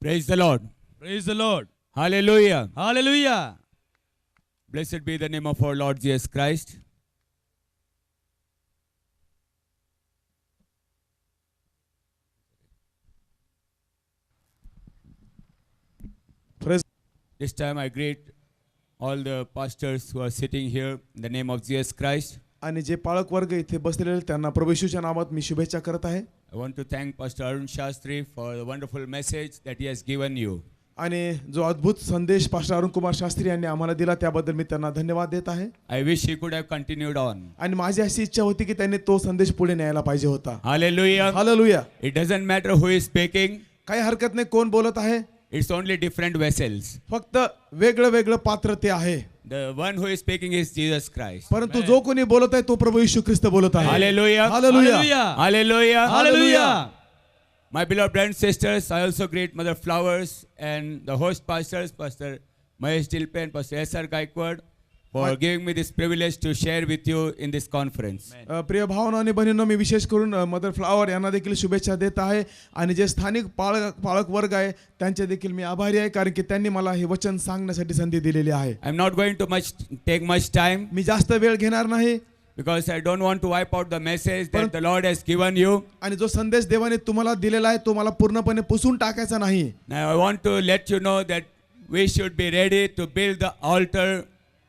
Praise the Lord. Praise the Lord. Hallelujah. Hallelujah. Blessed be the name of our Lord Jesus Christ. Praise. This time I greet all the pastors who are sitting here in the name of Jesus Christ. आणि जे पाळक वर्ग इथे बसलेले त्यांना प्रभू येशूच्या नावात मी शुभेच्छा करत आहे. I want to thank Pastor Arun Shastri for the wonderful message that he has given you. आणि जो अद्भुत संदेश पास्टर अरुण कुमार शास्त्री यांनी आम्हाला दिला त्याबद्दल मी त्यांना धन्यवाद देत आहे. I wish he could have continued on. आणि माझी अशी इच्छा होती की त्यांनी तो संदेश पुढे न्यायला पाहिजे होता. Hallelujah. Hallelujah. It doesn't matter who is speaking. काही हरकत नाही कोण बोलत आहे. It's only different vessels. फक्त वेगळं वेगळं पात्र ते आहे. The one who is speaking is Jesus Christ. परंतु जो कोणी बोलत आहे तो प्रभू येशू ख्रिस्त बोलत आहे. Hallelujah. Hallelujah. Hallelujah. Hallelujah. My beloved brothers and sisters, I also greet Mother Flowers and the host pastors, Pastor Mahesh Dilpe and Pastor S.R. Gaikwad, for giving me this privilege to share with you in this conference. प्रिय भावना आणि बहिणींनो मी विशेष करून mother flower यांना देखील शुभेच्छा देत आहे आणि जे स्थानिक पाळक वर्ग आहे त्यांचे देखील मी आभारी आहे कारण की त्यांनी मला हे वचन सांगण्यासाठी संधी दिलेली आहे. I'm not going to take much time मी जास्त वेळ घेणार नाही because I don't want to wipe out the message that the Lord has given you. आणि जो संदेश देवाने तुम्हाला दिलेला आहे तो मला पूर्णपणे पुसून टाकायचा नाही. Now I want to let you know that we should be ready to build the altar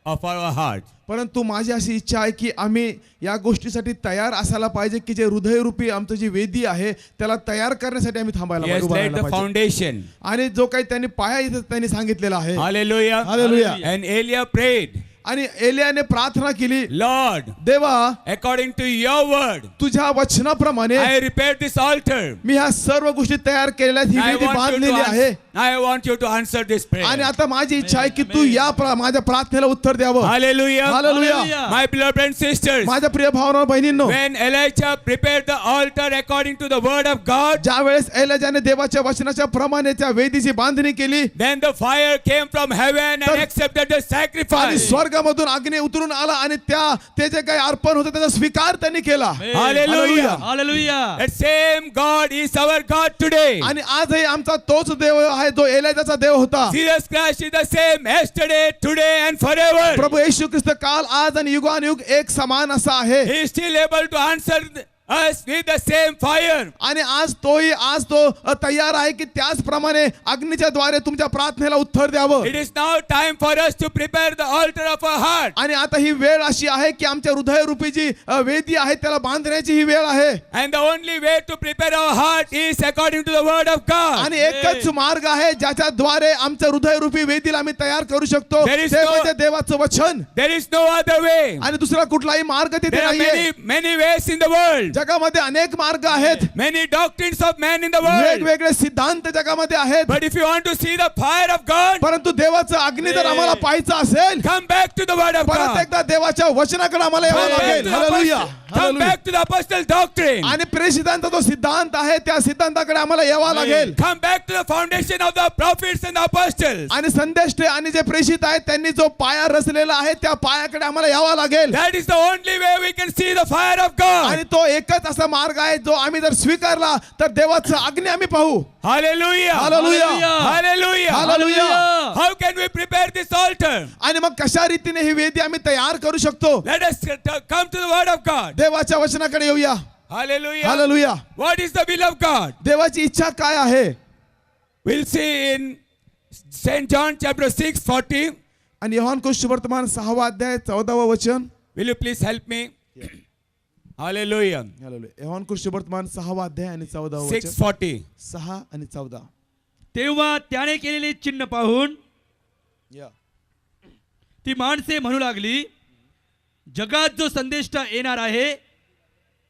of our heart. परंतु माझी अशी इच्छा आहे की आम्ही या गोष्टीसाठी तयार असायला पाहिजे की जे हृदयरूपी आमचं जी वेदी आहे त्याला तयार करण्यासाठी आम्ही थांबायला He has उभं laid राहायला the पाहिजे. foundation. आणि जो काही त्यांनी पाया इथे त्यांनी सांगितलेला आहे. Hallelujah. Hallelujah. And Elia prayed, आणि एलियाने प्रार्थना केली, Lord, देवा according to your word, तुझ्या वचनाप्रमाणे I repaired this altar. मी ह्या सर्व गोष्टी तयार केलेल्या आहेत, ही I वेदी want, बांधलेली आहे. I want you to answer this prayer. आणि आता माझी इच्छा आहे की तू या माझ्या प्रार्थनेला उत्तर द्यावं. Hallelujah. Hallelujah. My beloved brothers and sisters, माझ्या प्रिय भावना बहिणींनो, when Elijah prepared the altar according to the word of God, ज्या वेळेस एलियाने देवाच्या वचनाच्या प्रमाणे त्या वेदीची बांधणी केली then the fire came from heaven and accepted the आणि sacrifice. स्वर्गामधून अग्नी उतरून आला आणि ते जे काही अर्पण होतं त्याचा स्वीकार त्यांनी केला. Hallelujah. Hallelujah. That same God is our God today. आणि आजही आमचा तोच देव आहे जो एलियाचा देव होता. Jesus Christ is the same yesterday, today and forever. प्रभू येशू ख्रिस्त काल आज आणि युगानुयुग एक समान असा आहे. He is still able to answer us with the same fire. आणि आज तो तयार आहे की त्याचप्रमाणे अग्नीच्या द्वारे तुमच्या प्रार्थनेला उत्तर द्यावं. It is now time for us to prepare the altar of our heart. आणि आता ही वेळ अशी आहे की आमच्या हृदयरूपी जी वेदी आहे त्याला बांधण्याची ही वेळ आहे. And the only way to prepare our heart is according to the word of God. आणि एकच मार्ग आहे ज्याच्याद्वारे आमच्या हृदयरूपी वेदीला आम्ही तयार करू शकतो There is ते no- म्हणजे देवाचं वचन. There is no other way. आणि दुसरा कुठलाही मार्ग तिथे There are नाहीये. many ways in the world. जगामध्ये अनेक मार्ग आहेत, Many doctrines of man in the world. वेगवेगळे सिद्धांत जगामध्ये आहेत. But if you want to see the fire of God, परंतु देवाचं अग्नी जर आम्हाला पाहायचं असेल come back to the word of परत God. एकदा देवाच्या वचनाकडे आम्हाला यावं Come back लागेल. to the hallelujah. apostle- come back to the apostle doctrine. आणि प्रेषितांचा जो सिद्धांत आहे त्या सिद्धांताकडे आम्हाला यावं लागेल. Come back to the foundation of the prophets and the apostles. आणि संदेष्टे आणि जे प्रेषित आहेत त्यांनी जो पाया रचलेला आहे त्या पायाकडे आम्हाला यावं लागेल. That is the only way we can see the fire of God. आणि तो एकच असा मार्ग आहे जो आम्ही जर स्वीकारला तर देवाचं अग्नी आम्ही पाहू. Hallelujah. Hallelujah. Hallelujah. Hallelujah. How can we prepare this altar? आणि मग कशा रीतीने ही वेदी आम्ही तयार करू शकतो. Let us come to the word of God. देवाच्या वचनाकडे येऊया. Hallelujah. Hallelujah. What is the will of God? देवाची इच्छा काय आहे. We'll see in St. John chapter 6:40. आणि योहान सुवर्तमान 6वा अध्याय 14व वचन. Will you please help me? Hallelujah. Hallelujah. Yohan सुवर्तमान 6वा अध्याय आणि 14व वचन. 6:40. 6 आणि 14. तेव्हा त्याने केलेले चिन्ह पाहून ती माणसे म्हणू लागली, जगात जो संदेष्टा येणार आहे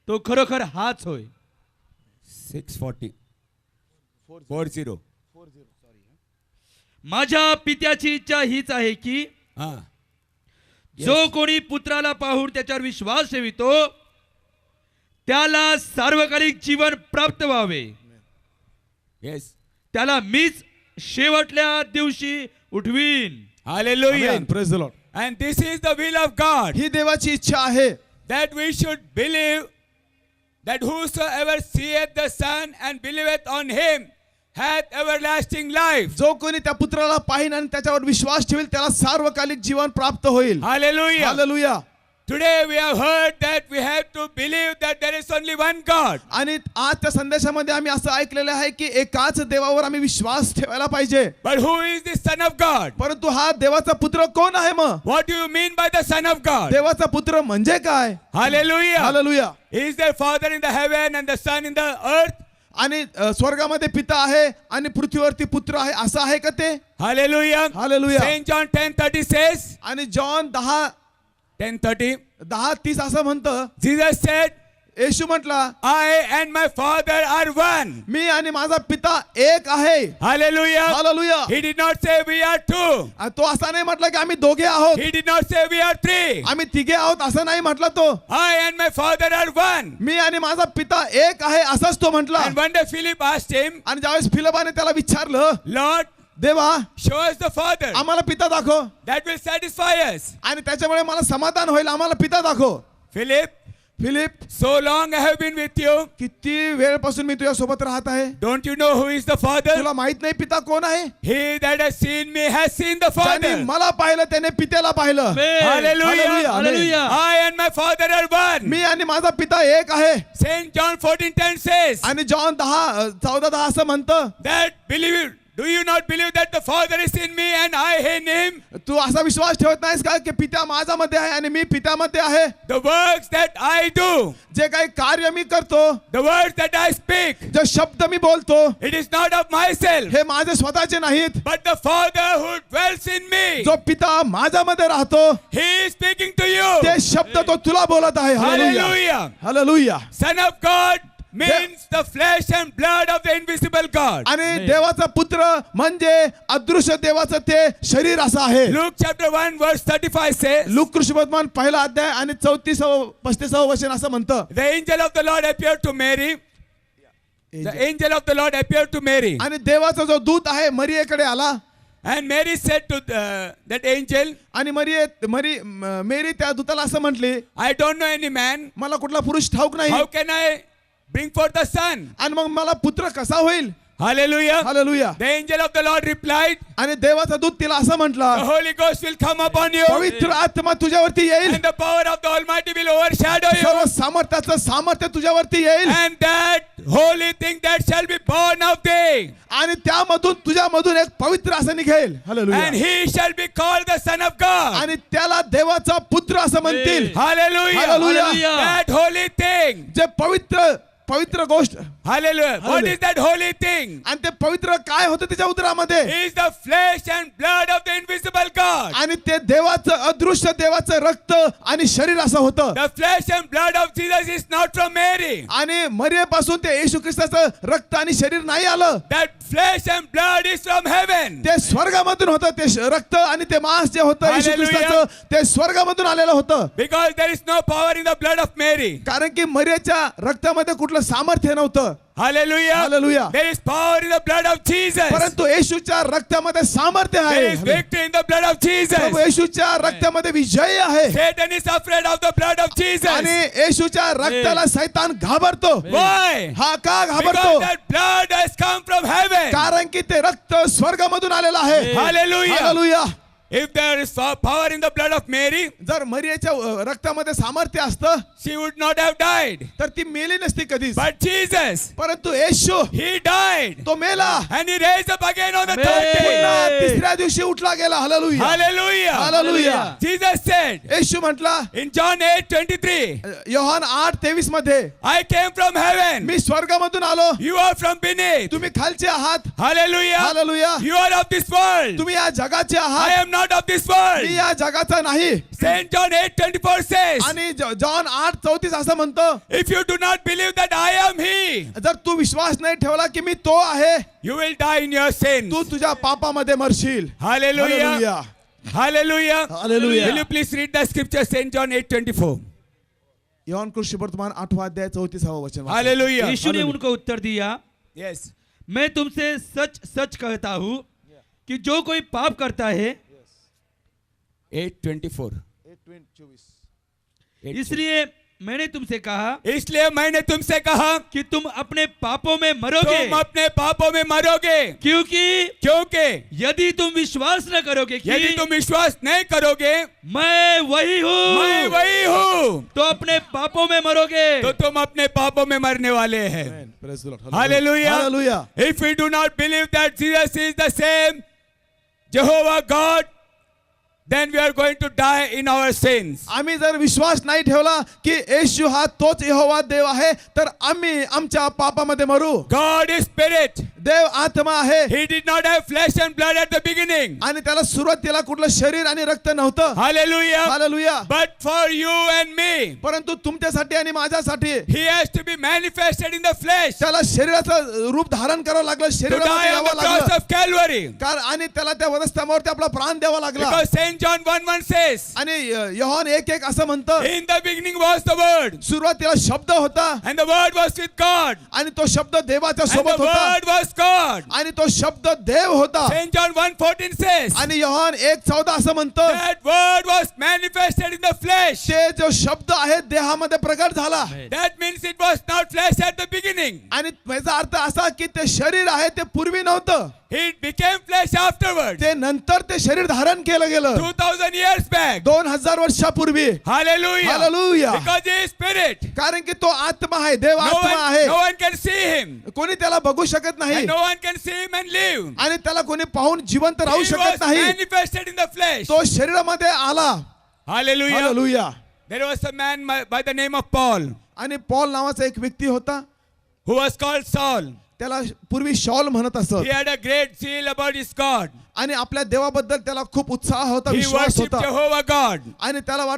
तो खरोखर हाच होय. 6:40. 40. माझ्या पित्याची इच्छा हीच आहे की जो कोणी पुत्राला पाहून त्याच्यावर विश्वास ठेवितो त्याला सार्वकालिक जीवन प्राप्त व्हावे. Yes. त्याला मीच शेवटल्या दिवशी उठवीन. Hallelujah. Amen. Praise the Lord. And this is the will of God, ही देवाची इच्छा आहे that we should believe that whosoever seeth the Son and believeth on him hath everlasting life. जो कोणी त्या पुत्राला पाहिन आणि त्याच्यावर विश्वास ठेवेल त्याला सार्वकालिक जीवन प्राप्त होईल. Hallelujah. Hallelujah. Today we have heard that we have to believe that there is only one God. आणि आज त्या संदेशामध्ये आम्ही असं ऐकलेलं आहे की एकाच देवावर आम्ही विश्वास ठेवायला पाहिजे. But who is the Son of God? परंतु हा देवाचा पुत्र कोण आहे मग? What do you mean by the Son of God? देवाचा पुत्र म्हणजे काय? Hallelujah. Hallelujah. He is their Father in the heaven and the Son in the earth. आणि स्वर्गामध्ये पिता आहे आणि पृथ्वीवरती पुत्र आहे असं आहे का ते? Hallelujah. Hallelujah. Saint John 10:30 says, आणि जॉन 10:30, असं म्हणतं, Jesus said, येशू म्हटला, I and my Father are one. मी आणि माझा पिता एक आहे. Hallelujah. Hallelujah. He did not say we are two. तो असा नाही म्हटला की आम्ही दोघे आहोत, He did not say we are three. आम्ही तिघे आहोत असं नाही म्हटला तो. I and my Father are one. मी आणि माझा पिता एक आहे असंच तो म्हटला. And one day Philip asked him, आणि ज्यावेळेस फिलिपाने त्याला विचारलं, Lord, देवा show us the Father. आम्हाला पिता दाखव That will satisfy us. आणि त्याच्यामुळे मला समाधान होईल, आम्हाला पिता दाखव. Philip, Philip, so long I have been with you. किती वेळपासून मी तुझ्या सोबत राहत आहे, Don't you know who is the Father? तुला माहित नाही पिता कोण आहे? He that has seen me has seen the ज्याने Father. मला पाहिलं त्याने पित्याला पाहिलं. Hallelujah. Hallelujah. Hallelujah. I and my Father are one. मी आणि माझा पिता एक आहे. Saint John 14:10 says आणि जॉन 14:10 असं म्हणतं, that do you not believe that the Father is in me and I in him? तू असा विश्वास ठेवत नाहीस का की पिता माझ्यामध्ये आहे आणि मी पित्यामध्ये आहे? The works that I do, जे काही कार्य मी करतो, the words that I speak, जे शब्द मी बोलतो, it is not of myself, हे माझे स्वतःचे नाहीत, but the Father who dwells in me. जो पिता माझ्यामध्ये राहतो He is speaking to you. ते शब्द तो तुला बोलत आहे. Hallelujah. Hallelujah. Hallelujah. Son of God means the flesh and blood of the invisible God. आणि देवाचा पुत्र म्हणजे अदृश्य देवाचं ते शरीर असं आहे. Luke chapter 1 verse 35 says, look कृष्णवर्तमान पहिला अध्याय आणि 34-35 वचन असं म्हणतं, the angel of the Lord appeared to Mary. The angel of the Lord appeared to Mary. आणि देवाचा जो दूत आहे मरियेकडे आला. And Mary said to that angel, आणि मेरी त्या दूताला असं म्हटली, I don't know any man. मला कुठला पुरुष ठाऊक नाही How can I bring forth a son? आणि मग मला पुत्र कसा होईल? Hallelujah. Hallelujah. The angel of the Lord replied, आणि देवाचा दूत तिला असं म्हटला, the Holy Ghost will come upon you पवित्र आत्मा तुझ्यावरती येईल, and the power of the Almighty will overshadow you. सर्व सामर्थ्याचं सामर्थ्य तुझ्यावरती येईल And that holy thing that shall be born of thee, आणि त्यामधून तुझ्यामधून एक पवित्र असं निघेल. Hallelujah. and he shall be called the Son of God. आणि त्याला देवाचा पुत्र असं म्हणतील. Hallelujah. Hallelujah. That holy thing. जे पवित्र गोष्ट. Hallelujah. What is that holy thing? आणि ते पवित्र काय होतं त्याच्या उदरामध्ये? He is the flesh and blood of the invisible God. आणि ते देवाचं अदृश्य देवाचं रक्त आणि शरीर असं होतं. The flesh and blood of Jesus is not from Mary. आणि मरियेपासून ते येशू ख्रिस्ताचं रक्त आणि शरीर नाही आलं. That flesh and blood is from heaven. ते स्वर्गामधून होतं. ते रक्त आणि ते मांस जे होतं येशू Hallelujah. ख्रिस्ताचं ते स्वर्गामधून आलेलं होतं. Because there is no power in the blood of Mary. कारण की मरियेच्या रक्तामध्ये कुठलं सामर्थ्य नव्हतं. Hallelujah. Hallelujah. There is power in the blood of Jesus. परंतु येशूच्या रक्तामध्ये सामर्थ्य There आहे. is victory in the blood of Jesus. प्रभू येशूच्या रक्तामध्ये विजय आहे. Satan is afraid of the blood of Jesus. आणि येशूच्या रक्ताला सैतान घाबरतो. Why? हा का Because घाबरतो? that blood has come from heaven. कारण की ते रक्त स्वर्गामधून आलेलं आहे. Hallelujah. Hallelujah. If there is power in the blood of Mary, जर मरियेच्या रक्तामध्ये सामर्थ्य असतं she would not have died. तर ती मेली नसती कधीच. But Jesus, परंतु येशू he died तो मेला and he raised up again on the Amen. third day. पुन्हा तिसऱ्या दिवशी उठला गेला. Hallelujah. Hallelujah. Hallelujah. Jesus said येशू म्हटला in John 8:23, योहान 8:23 मध्ये, I came from heaven. मी स्वर्गामधून आलो, You are from beneath. तुम्ही खालचे आहात. Hallelujah. Hallelujah. You are of this world. तुम्ही या जगाचे I आहात, am not of this world. मी या जगाचा नाही. Saint John 8:24 says, आणि जॉन 8:34 असं म्हणतो, if you do not believe that I am he, जर तू विश्वास नाही ठेवला की मी तो आहे, you will die in your sins. तू तुझ्या पापामध्ये मरशील. Hallelujah. Hallelujah. Hallelujah. Hallelujah. Will you please read the scripture, Saint John 8:24? योहान कृष्ण वर्तमान 8वां अध्याय 34वां वचन वाचा. Hallelujah. यीशु ने उनको उत्तर दिया, Yes. मैं तुमसे सच सच कहता हूँ कि जो कोई पाप करता है 8:24. इसलिए मैंने तुमसे कहा इसलिए मैंने तुमसे कहा कि तुम अपने पापों में मरोगे, तुम अपने पापों में मरोगे, क्योंकि यदि तुम विश्वास न करोगे कि यदि तुम विश्वास नहीं करोगे मैं वही मैं हूँ, वही हूँ, तो अपने पापों में मरोगे। तो तुम अपने पापों में मरने वाले हैं। Praise the Lord. Hallelujah. Hallelujah. If we do not believe that Jesus is the same Jehovah God, then we are going to die in our sins. आम्ही जर विश्वास नाही ठेवला की येशू हा तोच यहोवा देव आहे तर आम्ही आमच्या पापामध्ये मरू. God is spirit. देव आत्मा आहे He did not have flesh and blood at the beginning. आणि त्याला सुरुवातीला कुठलं शरीर आणि रक्त नव्हतं. Hallelujah. Hallelujah. But for you and me, परंतु तुमच्यासाठी आणि माझ्यासाठी He has to be manifested in the flesh to त्याला शरीराचं रूप धारण करावं लागलं, die शरीरामध्ये on the यावं cross लागलं. of Calvary. कारण आणि त्याला त्या वधस्तंभावरती आपला प्राण द्यावा लागला. Because Saint John 1:1 says, आणि योहान 1:1 असं म्हणतं, in the beginning was the Word, सुरुवातीला शब्द होता and the Word was with God, आणि तो शब्द देवाच्या and the सोबत होता Word was God. आणि तो शब्द देव होता. Saint John 1:14 says, आणि योहान 1:14 असं म्हणतं, that Word was manifested in the flesh. ते जो शब्द आहे देहामध्ये प्रगट झाला. That means it was not flesh at the beginning. आणि याचा अर्थ असा की ते शरीर आहे ते पूर्वी नव्हतं, It became flesh afterwards. ते नंतर ते शरीर धारण केलं गेलं 2000 years back. 2000 वर्षापूर्वी. Hallelujah. Hallelujah. Because He is spirit. कारण की तो आत्मा आहे, देव आत्मा आहे. No one can see Him. कोणी त्याला बघू शकत नाही And no one can see Him and live. आणि त्याला कोणी पाहून जिवंत राहू He शकत was नाही. manifested in the flesh. तो शरीरामध्ये आला. Hallelujah. Hallelujah. There was a man by the name of Paul आणि पॉल नावाचा एक व्यक्ती होता, who was called Saul. त्याला पूर्वी शॉल म्हणत असत. He had a great zeal about his God. आणि आपल्या देवाबद्दल त्याला खूप उत्साह होता, He विश्वास worshipped होता. Jehovah God. आणि त्याला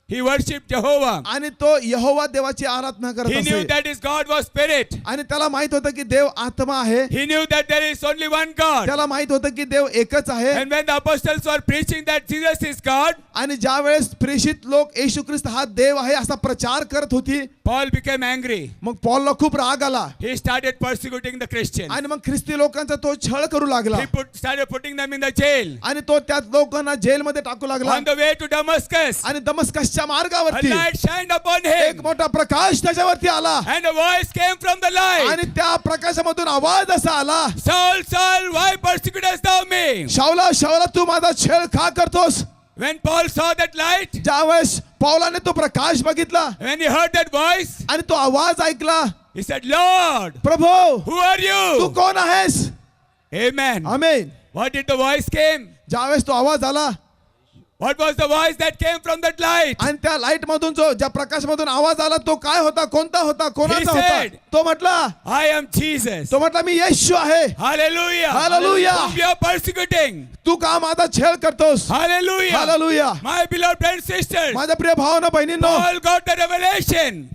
He worshipped Jehovah. आणि तो यहोवा देवाची आराधना करत He knew असे. that his God was spirit. आणि त्याला माहित होतं की देव आत्मा आहे. He knew that there is only one God. त्याला माहित होतं की देव एकच आहे. And when the apostles were preaching that Jesus is God, आणि ज्या वेळेस प्रेषित लोक येशू ख्रिस्त हा देव आहे असा प्रचार करत होती, Paul became angry. मग पॉलला खूप राग आला He started persecuting the Christians. आणि मग ख्रिस्ती लोकांचा तो छळ करू लागला. He started putting them in the jail. आणि तो त्या लोकांना जेलमध्ये टाकू लागला. On the way to Damascus, आणि दमस्कसच्या a मार्गावरती light shined upon एक him. मोठा प्रकाश त्याच्यावरती आला. And a voice came from the light. आणि त्या प्रकाशामधून आवाज असा आला, Saul, Saul, why persecutest thou me? शाऊला शाऊला तू माझा छळ का करतोस? When Paul saw that light, ज्यावेळेस पौलाने तो प्रकाश बघितला when he heard that voice, आणि तो आवाज ऐकला, he said, Lord, Prabhu who are Tu you? कोण आहेस? Amen. Amen. What did the voice came? ज्यावेळेस तो आवाज आला What was the voice that came from that light? आणि त्या लाईट मधून जो ज्या प्रकाशमधून आवाज आला तो काय होता? कोणता होता? कोणाचा He होता? said, तो म्हटला I am Jesus. तो म्हटला मी येशू आहे. Hallelujah. Hallelujah. Whom you are persecuting. तू का माझा छळ करतोस? Hallelujah. Hallelujah. My beloved brothers and sisters, माझ्या प्रिय भावांनो बहिणींनो, Paul got the revelation.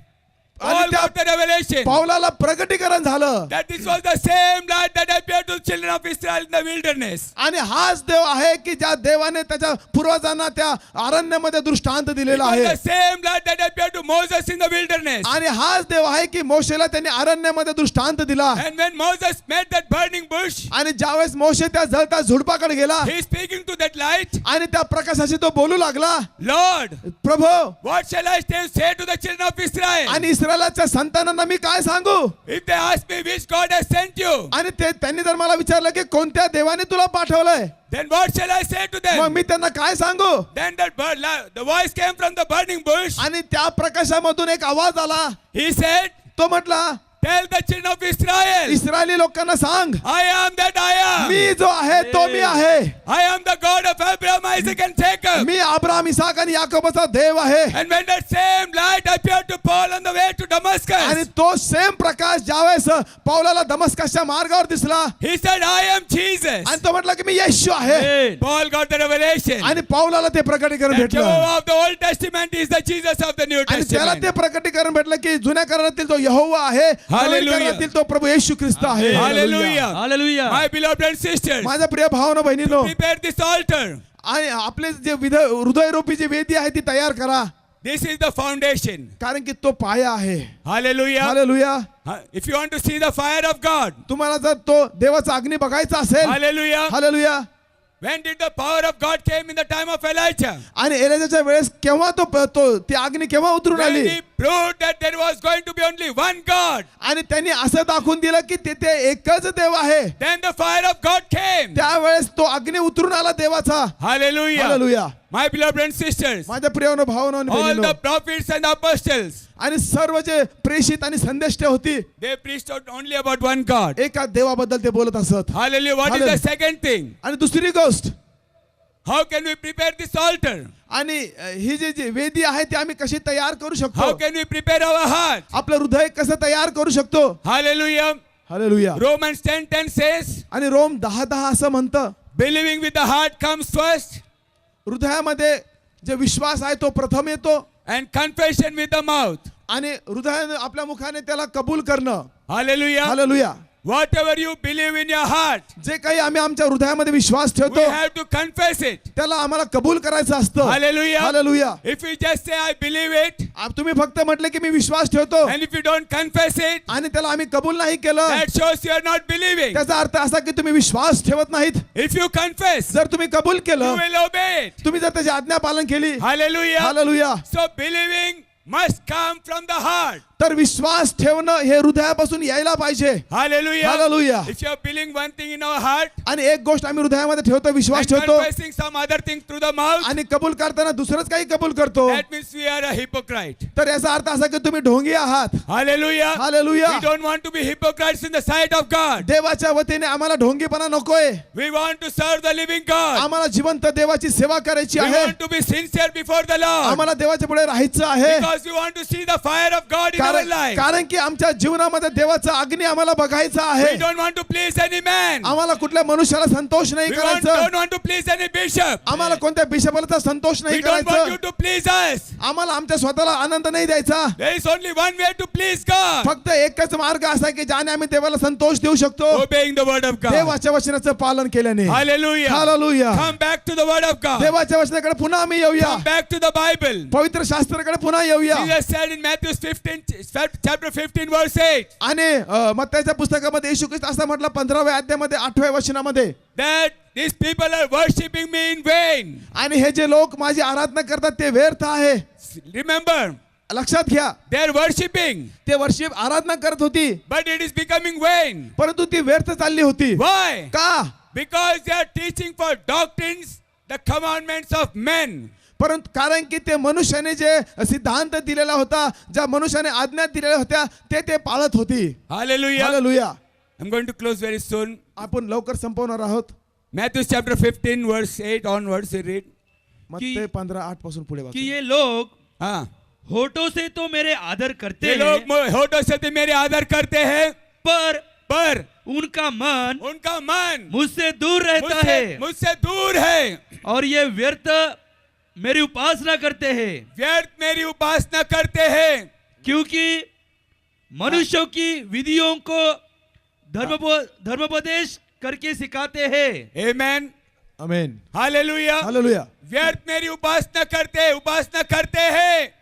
Paul त्या got the revelation पौलाला प्रकटीकरण झालं that this was the same light that appeared to the children of Israel in the wilderness. आणि हाच देव आहे की ज्या देवाने त्याच्या पूर्वजांना त्या अरण्यामध्ये दृष्टांत It दिलेला was आहे. the same light that appeared to Moses in the wilderness. आणि हाच देव आहे की मोशेला त्यांनी अरण्यामध्ये दृष्टांत दिला. And when Moses met that burning bush, आणि ज्यावेळेस मोशे त्या जळत्या झुडपाकडे गेला he is speaking to that light. आणि त्या प्रकाशाशी तो बोलू लागला, Lord, Prabhu what shall I say to the children of Israel? आणि इस्रायलाच्या संतानांना मी काय सांगू? If they ask me which God has sent you, आणि त्यांनी जर मला विचारलं की कोणत्या देवाने तुला पाठवलंय, then what shall I say to मग them? मी त्यांना काय सांगू? Then the voice came from the burning bush. आणि त्या प्रकाशामधून एक आवाज आला. He said, तो म्हटला, tell the children of Israel, Israeli लोकांना सांग, I am that I am. मी जो आहे तो मी आहे. I am the God of Abraham, Isaac and Jacob. मी अब्राहम, इसाक आणि याकोबाचा देव आहे. And when that same light appeared to Paul on the way to आणि Damascus, तो सेम प्रकाश ज्यावेळेस पौलाला दमस्कसच्या मार्गावर दिसला he said, I am Jesus. आणि तो म्हटला की मी येशू आहे. Paul got the revelation आणि पौलाला ते प्रकटीकरण that भेटलं Jehovah of the Old Testament is the Jesus of the New आणि त्याला Testament. ते प्रकटीकरण भेटलं की जुन्या करारातील तो यहोवा आहे, नवीन Hallelujah. करारातील तो प्रभू येशू ख्रिस्त आहे. Hallelujah. Hallelujah. My beloved brothers and sisters, माझ्या प्रिय भावांनो बहिणींनो, prepare this altar. आणि आपले जे हृदयरूपी जी वेदी आहे ती तयार करा, This is the foundation. कारण की तो पाया आहे. Hallelujah. Hallelujah. If you want to see the fire of God, तुम्हाला जर तो देवाचा अग्नी बघायचा असेल, hallelujah, hallelujah, When did the power of God came in the time of Elijah? आणि एलिजाच्या वेळेस केव्हा ती अग्नी केव्हा उतरून When आली he proved that there was going to be only one God, आणि त्यांनी असं दाखवून दिलं की तिथे एकच देव आहे. then the fire of God came. त्यावेळेस तो अग्नी उतरून आला देवाचा. Hallelujah. Hallelujah. My beloved brothers and sisters, माझ्या प्रिय भावांनो आणि all बहिणींनो, the prophets and apostles, आणि सर्व जे प्रेषित आणि संदेष्टे होती they preached out only about one God. एका देवाबद्दल ते बोलत असत. Hallelujah. What is the Hallelujah. second thing? आणि दुसरी गोष्ट, How can we prepare this altar? आणि ही जी वेदी आहे ती आम्ही कशी तयार करू शकतो. How can we prepare our heart? आपलं हृदय कसं तयार करू शकतो. Hallelujah. हालेलुया. Romans 10:10 says, आणि रोम 10:10 असं म्हणतं, believing with the heart comes first, हृदयामध्ये जे विश्वास आहे तो प्रथम येतो and confession with the mouth. आणि हृदयाने आपल्या मुखाने त्याला कबूल करणं. Hallelujah. Hallelujah. Whatever you believe in your heart, जे काही आम्ही आमच्या हृदयामध्ये विश्वास we ठेवतो have to confess it. त्याला आम्हाला कबूल करायचं असतं. Hallelujah. Hallelujah. If we just say, I believe it, तुम्ही फक्त म्हटले की मी विश्वास ठेवतो and if you don't confess it, आणि त्याला आम्ही कबूल नाही केलं, that shows you are not believing. त्याचा अर्थ असा की तुम्ही विश्वास ठेवत नाहीत. If you confess, जर तुम्ही कबूल you केलं, will obey it. तुम्ही जर त्याची आज्ञा पालन केली, Hallelujah. Hallelujah, So believing must come from the heart. तर विश्वास ठेवणं हे हृदयापासून यायला पाहिजे. Hallelujah. Hallelujah. If you are believing one thing in our heart आणि एक गोष्ट आम्ही हृदयामध्ये ठेवतो, विश्वास and ठेवतो, confessing some other thing through the mouth, आणि कबूल करताना दुसरंच काही कबूल करतो, that means we are a hypocrite. तर याचा अर्थ असा की तुम्ही ढोंगी आहात. Hallelujah. Hallelujah. We don't want to be hypocrites in the sight of God. देवाच्या वतीने आम्हाला ढोंगीपणा नकोय. We want to serve the living God. आम्हाला जिवंत देवाची सेवा करायची We आहे. want to be sincere before the Lord. आम्हाला देवाच्या पुढे राहायचं आहे. Because we want to see the fire of God in our life. कारण की आमच्या जीवनामध्ये देवाचा अग्नी आम्हाला बघायचा आहे. We don't want to please any man. आम्हाला कुठल्या मनुष्याला संतोष नाही We करायचं. don't want to please any bishop. आम्हाला कोणत्या बिशपाला संतोष नाही We don't want करायचं. you to please us. आम्हाला आमच्या स्वतःला आनंद नाही द्यायचा. There is only one way to please God. फक्त एकच मार्ग असा आहे की ज्याने आम्ही देवाला संतोष देऊ शकतो, Obeying the word of God. देवाच्या वचनाचं पालन केल्याने. Hallelujah. Hallelujah. Come back to the word of God. देवाच्या वचनाकडे पुन्हा आम्ही येऊया. Come back to the Bible. पवित्र शास्त्राकडे पुन्हा येऊया. Jesus said in Matthew 15, chapter 15, verse 8, आणि मत्तयाच्या पुस्तकामध्ये येशू ख्रिस्त असं म्हटलं 15व्या अध्यायामध्ये 8व्या वचनामध्ये, that these people are worshipping me in vain. आणि हे जे लोक माझी आराधना करतात ते व्यर्थ आहे. Remember, लक्षात घ्या, they are worshipping, ते वर्षिप आराधना करत होती, but it is becoming vain. परंतु ती व्यर्थ चालली होती. Why? का? Because they are teaching for doctrines, the commandments of men. परंतु कारण की ते मनुष्याने जे सिद्धांत दिलेला होता, ज्या मनुष्याने आज्ञा दिलेल्या होत्या, ते पाळत होती. Hallelujah. Hallelujah. I'm going to close very soon. आपण लवकर संपवणार आहोत. Matthew chapter 15, verse 8 onwards, we read. मत्ते 15:8 पासून पुढे कि वाचा. ये लोग हाँ, होठों से तो मेरे आदर करते ये हैं, लोग होठों से तो मेरे आदर करते हैं, पर उनका मन उनका मन मुझसे दूर रहता है, मुझसे दूर है, और ये व्यर्थ मेरी उपासना करते हैं, व्यर्थ मेरी उपासना करते हैं, क्योंकि मनुष्यों की विधियों को धर्मोपदेश करके सिखाते हैं. Amen. आमेन. हालेलुया. हालेलुया. व्यर्थ मेरी उपासना करते हैं.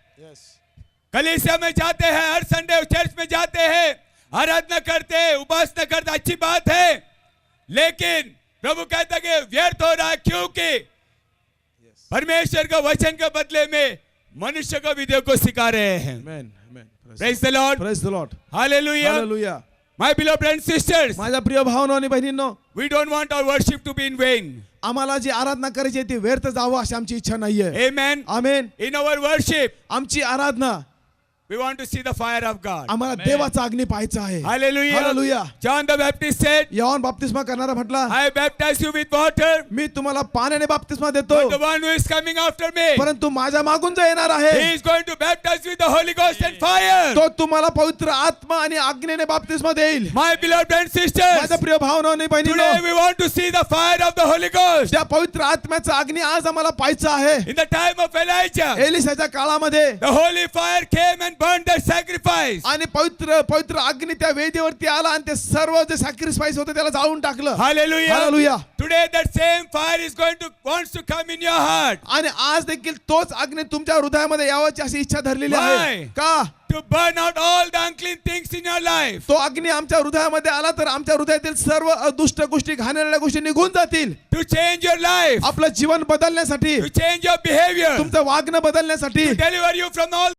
कलीसिया में जाते हैं, हर संडे चर्च में जाते हैं, आराधना करते हैं, उपासना करते, अच्छी बात है, लेकिन प्रभु कहता है कि व्यर्थ हो रहा है, क्योंकि परमेश्वर का वचन के बदले में मनुष्य को विधियों को सिखा रहे हैं. आमेन. आमेन. Praise the Lord. Praise the Lord. Hallelujah. Hallelujah. My beloved brothers and sisters, माझ्या प्रिय भावांनो आणि बहिणींनो, we don't want our worship to be in vain. आम्हाला जी आराधना करायची आहे ती व्यर्थ जावं अशी आमची इच्छा नाहीये. Amen. Amen. In our worship, आमची आराधना we want to see the fire of God. आम्हाला देवाचा अग्नी पाहायचा आहे. Hallelujah. Hallelujah. John the Baptist said, Yohan बाप्तिस्मा करणारा म्हटला, I baptize you with water, मी तुम्हाला पाण्याने बाप्तिस्मा देतो, but the one who is coming after me, परंतु माझ्या मागून जो येणार आहे he is going to baptize you with the Holy Ghost and fire. तो तुम्हाला पवित्र आत्मा आणि अग्नीने बाप्तिस्मा देईल. My beloved brothers and sisters, माझ्या प्रिय भावांनो आणि today बहिणींनो, we want to see the fire of the Holy Ghost. त्या पवित्र आत्म्याचा अग्नी आज आम्हाला पाहायचा आहे. In the time of Elijah, एलिसाच्या काळामध्ये the holy fire came and burned the sacrifice. आणि पवित्र अग्नी त्या वेदीवरती आला आणि ते सर्व जे सॅक्रिफाईस होते त्याला जाळून टाकलं. Hallelujah. Hallelujah. Today that same fire is wants to come in your heart. आणि आज देखील तोच अग्नी तुमच्या हृदयामध्ये यावाची अशी इच्छा धरलेली Why? आहे. का? To burn out all the unclean unclean things in your life. तो अग्नी आमच्या हृदयामध्ये आला तर आमच्या हृदयातील सर्व दुष्ट गोष्टी घाणेरड्या गोष्टी निघून जातील. To change your life. आपलं जीवन बदलण्यासाठी, To change your behavior. तुमचं वागणं बदलण्यासाठी, To deliver you from all